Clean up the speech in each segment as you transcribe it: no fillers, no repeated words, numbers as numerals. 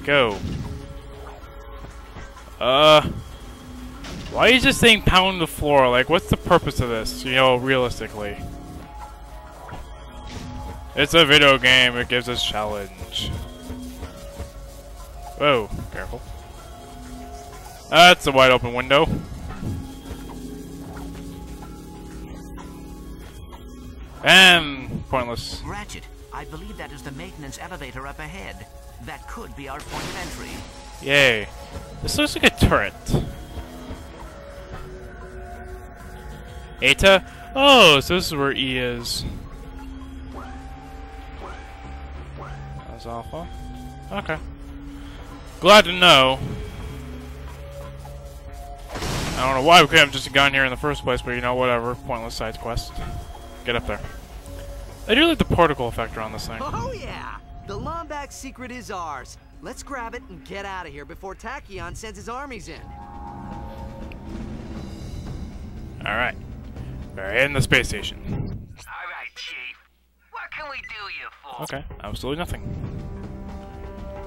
Go. Why is this thing pounding the floor? Like, what's the purpose of this? You know, realistically. It's a video game. It gives us challenge. Whoa, careful. That's a wide open window. And pointless. Ratchet, I believe that is the maintenance elevator up ahead. That could be our point of entry. Yay. This looks like a turret. Eta? Oh, so this is where E is. That's Alpha. Okay. Glad to know. I don't know why we couldn't have just gone here in the first place, but you know, whatever. Pointless side quest. Get up there. I do like the particle effector on this thing. Oh yeah! The Lombax secret is ours. Let's grab it and get out of here before Tachyon sends his armies in. Alright. We're in the space station. Alright, Chief. What can we do you for? Okay, absolutely nothing.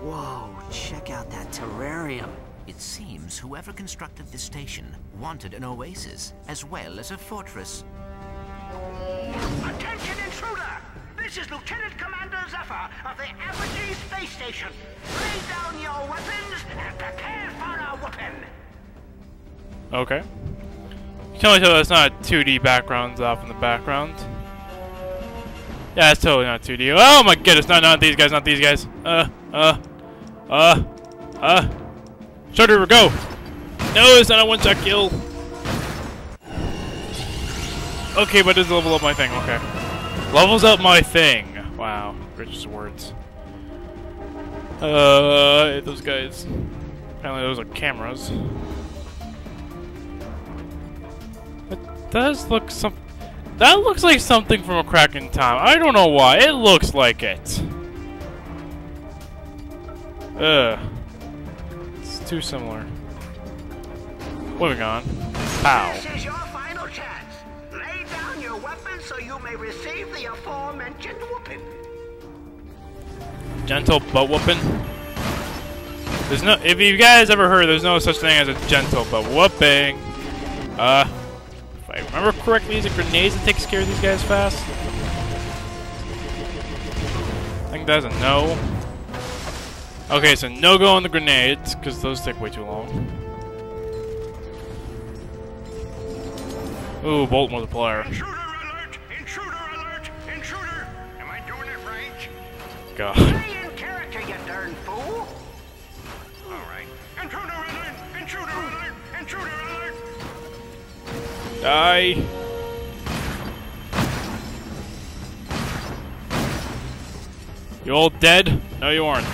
Whoa, check out that terrarium. It seems whoever constructed this station wanted an oasis as well as a fortress. Attention, intruder! This is Lieutenant Commander Zephyr of the Apergy Space Station. Lay down your weapons and prepare for a whooping. Okay. You can only tell that's not 2D backgrounds off in the background. Yeah, it's totally not 2D. Oh my goodness, not these guys, not these guys. Shudder, go! No, it's not a one-shot kill. Okay, but it does level up my thing, okay. Levels up my thing. Wow, rich words. Those guys. Apparently those are cameras. That does look that looks like something from a crack in time. I don't know why. It looks like it. It's too similar. Moving on. Pow. This is your final chance. Lay down your weapons so you may receive the aforementioned whooping. Gentle butt whooping. There's no. If you guys ever heard, there's no such thing as a gentle butt whooping. If I remember correctly, is it grenades that takes care of these guys fast? I think that's a no. Okay, so no go on the grenades because those take way too long. Ooh, bolt multiplier. Intruder alert! Intruder alert! Intruder! Am I doing it right? God. Stay in character, you darn fool! Alright. Intruder alert! Intruder alert! Intruder alert! Die. You all dead? No, you aren't.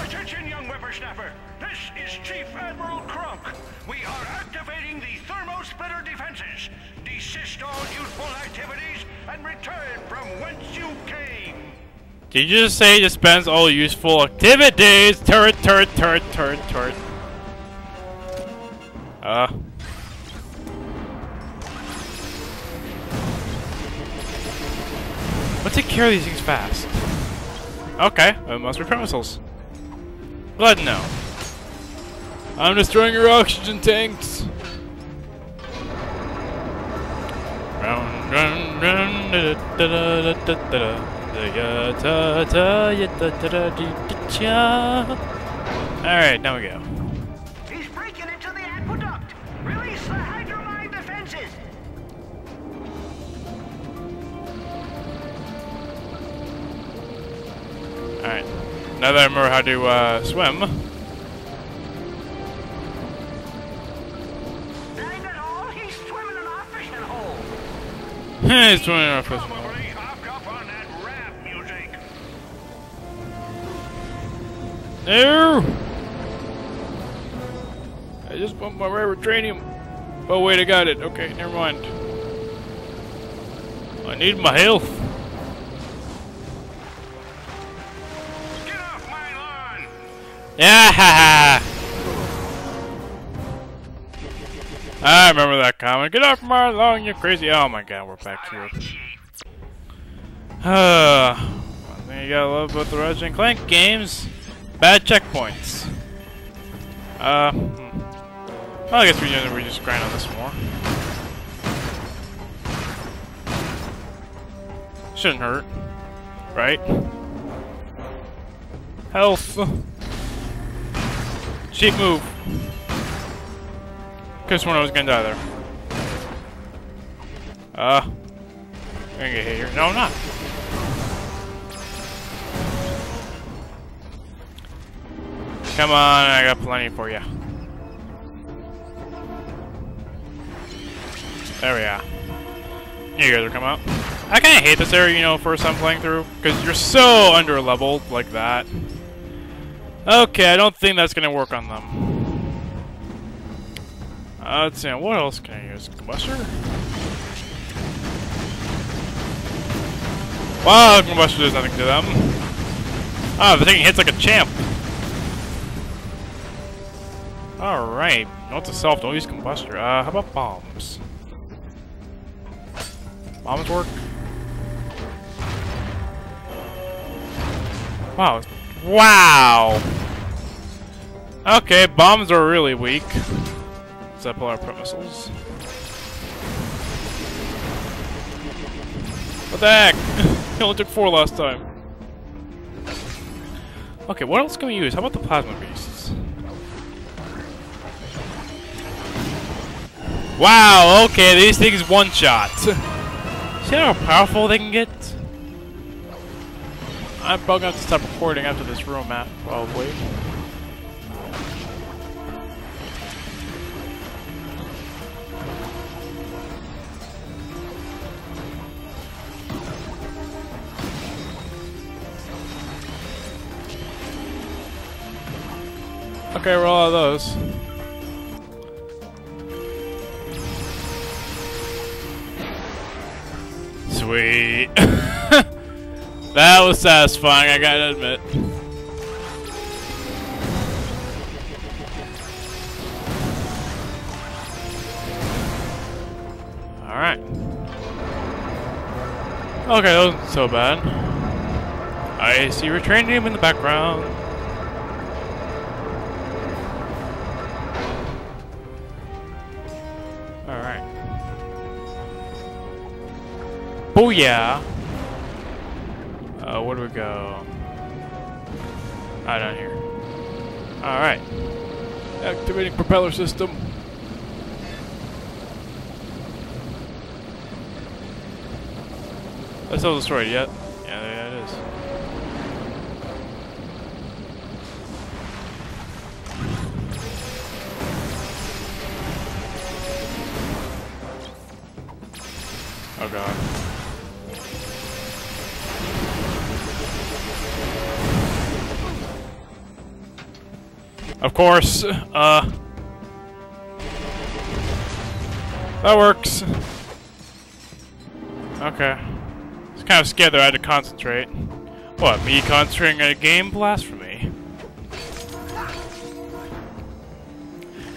Attention, young whippersnapper! This is Chief Admiral Cronk. We are activating the thermosplitter defenses. Desist all useful activities and return from whence you came. Did you just say dispense all useful activities? Turret. Let's take care of these things fast. Okay, it must repair missiles. Glad to know. I'm destroying your oxygen tanks. Alright, now we go. He's breaking into the aqueduct. Release the hydromine defenses. Alright. Now that I remember how to swim. Dang it all, he's swimming in our fishing hole. He's swimming in our fishing hole. Probably hopped up on that rap music. No! I just want my rare vibranium. Oh wait, I got it. Okay, never mind. I need my health. Get off my lawn! Yeah, ha ha. I remember that comment. Get off my lawn, you crazy. Oh my god, we're back here. One thing you gotta love about the Ratchet and Clank games, bad checkpoints. Well, I guess we just grind on this more. Shouldn't hurt, right? Health. Cheap move. Could've sworn I was gonna die there. I'm gonna get hit here. No, I'm not. Come on, I got plenty for you. There we are. You guys are coming out. I kinda hate this area, you know, first time playing through, because you're so under leveled like that. Okay, I don't think that's gonna work on them. Let's see, what else can I use? Combustor? Wow, combustor does nothing to them. Ah, the thing hits like a champ. Alright, note to self, don't use combustor. How about bombs? Bombs work? Wow. Wow! Okay, bombs are really weak. Except polar prep missiles. What the heck? He only took 4 last time. Okay, what else can we use? How about the plasma beasts? Wow, okay, these things one-shot. See how powerful they can get? I'm probably gonna have to stop recording after this room map, probably. Okay, roll all of those. Sweet. That was satisfying, I gotta admit. Alright. Okay, that wasn't so bad. I see your train name in the background. Alright. Booyah! Where do we go? Ah, down here. Alright. Activating propeller system. That's still destroyed yet. Yeah, there it is. Oh god. Of course, that works. Okay. I was kind of scared that I had to concentrate. What, me concentrating on a game? Blasphemy.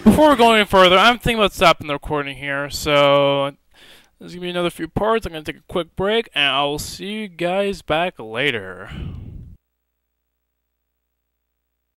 Before we go any further, I'm thinking about stopping the recording here, so there's gonna be another few parts. I'm gonna take a quick break, and I'll see you guys back later.